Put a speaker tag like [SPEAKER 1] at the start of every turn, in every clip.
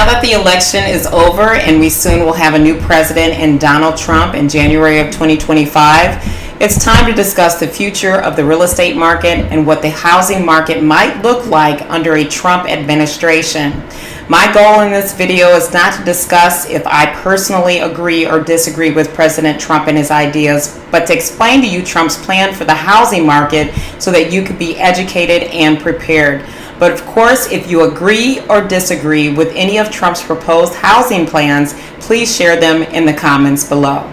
[SPEAKER 1] Now that the election is over and we soon will have a new president in Donald Trump in January of 2025, it's time to discuss the future of the real estate market and what the housing market might look like under a Trump administration. My goal in this video is not to discuss if I personally agree or disagree with President Trump and his ideas, but to explain to you Trump's plan for the housing market so that you could be educated and prepared. But of course, if you agree or disagree with any of Trump's proposed housing plans, please share them in the comments below.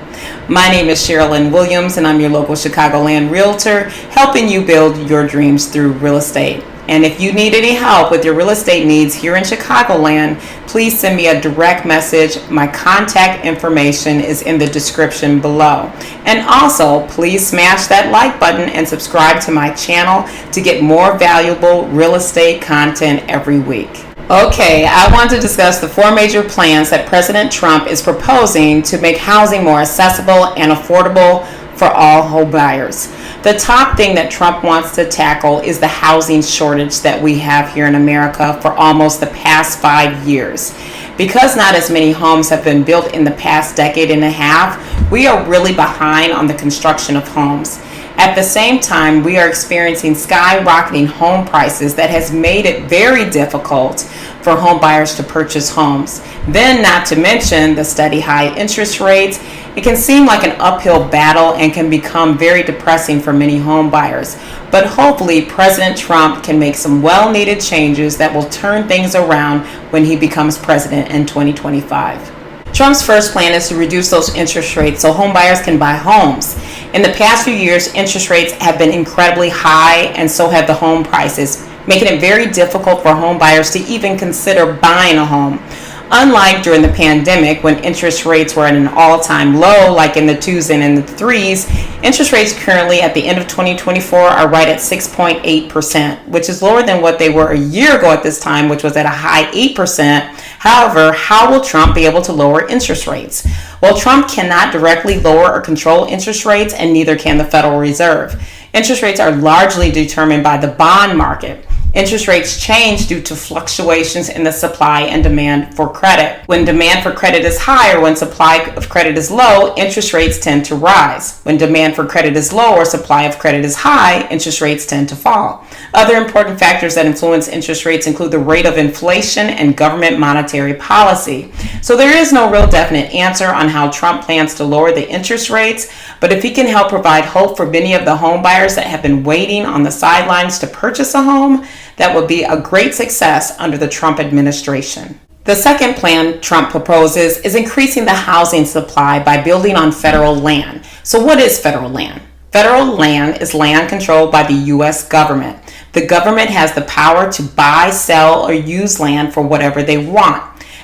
[SPEAKER 1] My name is Cherilyn Williams, and I'm your local Chicagoland Realtor, helping you build your dreams through real estate. And if you need any help with your real estate needs here in Chicagoland, please send me a direct message. My contact information is in the description below. And also, please smash that like button and subscribe to my channel to get more valuable real estate content every week. Okay, I want to discuss the four major plans that President Trump is proposing to make housing more accessible and affordable for all home buyers. The top thing that Trump wants to tackle is the housing shortage that we have here in America for almost the past 5 years. Because not as many homes have been built in the past decade and a half, we are really behind on the construction of homes. At the same time, we are experiencing skyrocketing home prices that has made it very difficult for home buyers to purchase homes. Then, not to mention the steady high interest rates, it can seem like an uphill battle and can become very depressing for many home buyers. But hopefully, President Trump can make some well-needed changes that will turn things around when he becomes president in 2025. Trump's first plan is to reduce those interest rates so home buyers can buy homes. In the past few years, interest rates have been incredibly high, and so have the home prices, making it very difficult for home buyers to even consider buying a home. Unlike during the pandemic, when interest rates were at an all-time low, like in the 2s and in the 3s, interest rates currently at the end of 2024 are right at 6.8%, which is lower than what they were a year ago at this time, which was at a high 8%. However, how will Trump be able to lower interest rates? Well, Trump cannot directly lower or control interest rates, and neither can the Federal Reserve. Interest rates are largely determined by the bond market. Interest rates change due to fluctuations in the supply and demand for credit. When demand for credit is high or when supply of credit is low, interest rates tend to rise. When demand for credit is low or supply of credit is high, interest rates tend to fall. Other important factors that influence interest rates include the rate of inflation and government monetary policy. So there is no real definite answer on how Trump plans to lower the interest rates, but if he can help provide hope for many of the home buyers that have been waiting on the sidelines to purchase a home, that would be a great success under the Trump administration. The second plan Trump proposes is increasing the housing supply by building on federal land. So what is federal land? Federal land is land controlled by the U.S. government. The government has the power to buy, sell, or use land for whatever they want.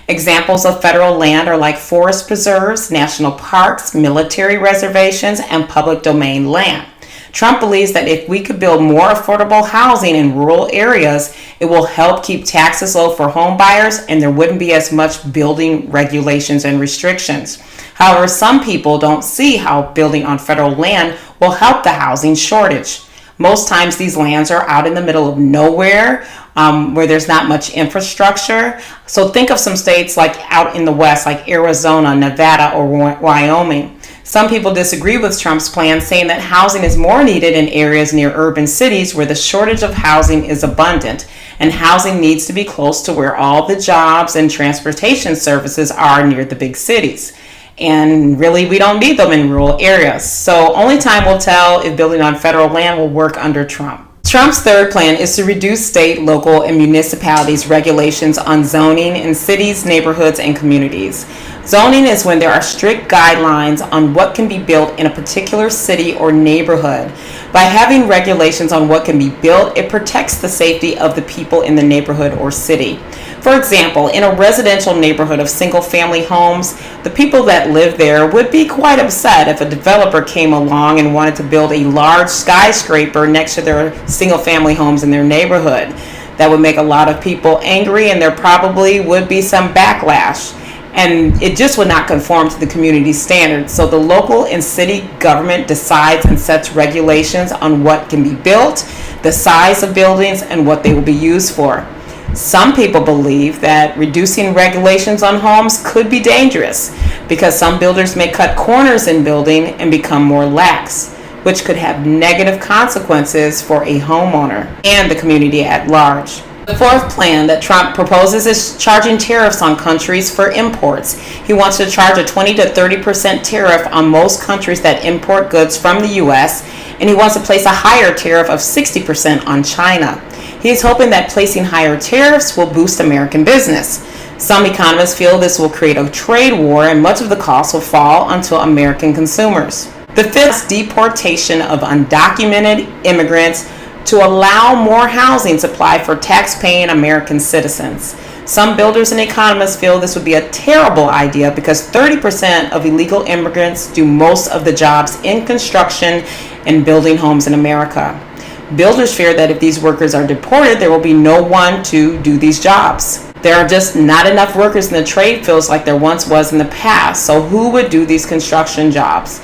[SPEAKER 1] Examples of federal land are like forest preserves, national parks, military reservations, and public domain land. Trump believes that if we could build more affordable housing in rural areas, it will help keep taxes low for home buyers and there wouldn't be as much building regulations and restrictions. However, some people don't see how building on federal land will help the housing shortage. Most times these lands are out in the middle of nowhere where there's not much infrastructure. So think of some states like out in the West, like Arizona, Nevada, or Wyoming. Some people disagree with Trump's plan, saying that housing is more needed in areas near urban cities where the shortage of housing is abundant, and housing needs to be close to where all the jobs and transportation services are near the big cities. And really, we don't need them in rural areas. So only time will tell if building on federal land will work under Trump. Trump's third plan is to reduce state, local, and municipalities' regulations on zoning in cities, neighborhoods, and communities. Zoning is when there are strict guidelines on what can be built in a particular city or neighborhood. By having regulations on what can be built, it protects the safety of the people in the neighborhood or city. For example, in a residential neighborhood of single-family homes, the people that live there would be quite upset if a developer came along and wanted to build a large skyscraper next to their single-family homes in their neighborhood. That would make a lot of people angry, and there probably would be some backlash. And it just would not conform to the community standards. So the local and city government decides and sets regulations on what can be built, the size of buildings, and what they will be used for. Some people believe that reducing regulations on homes could be dangerous because some builders may cut corners in building and become more lax, which could have negative consequences for a homeowner and the community at large. The fourth plan that Trump proposes is charging tariffs on countries for imports. He wants to charge a 20 to 30% tariff on most countries that import goods from the U.S., and he wants to place a higher tariff of 60% on China. He is hoping that placing higher tariffs will boost American business. Some economists feel this will create a trade war and much of the cost will fall onto American consumers. The fifth is deportation of undocumented immigrants to allow more housing supply for tax-paying American citizens. Some builders and economists feel this would be a terrible idea because 30% of illegal immigrants do most of the jobs in construction and building homes in America. Builders fear that if these workers are deported, there will be no one to do these jobs. There are just not enough workers in the trade fields like there once was in the past, so who would do these construction jobs?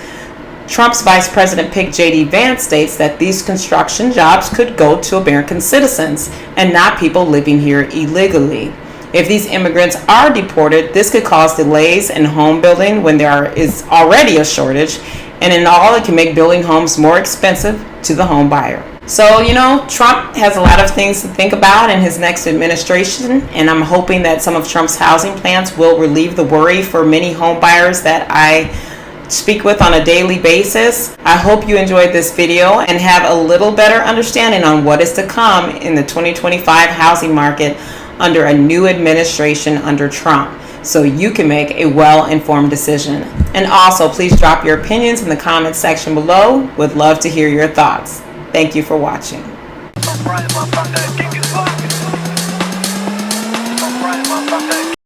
[SPEAKER 1] Trump's Vice President pick J.D. Vance states that these construction jobs could go to American citizens and not people living here illegally. If these immigrants are deported, this could cause delays in home building when there is already a shortage, and in all, it can make building homes more expensive to the home buyer. So, Trump has a lot of things to think about in his next administration, and I'm hoping that some of Trump's housing plans will relieve the worry for many home buyers that I speak with on a daily basis. I hope you enjoyed this video and have a little better understanding on what is to come in the 2025 housing market under a new administration under Trump, so you can make a well-informed decision. And also, please drop your opinions in the comment section below. Would love to hear your thoughts. Thank you for watching.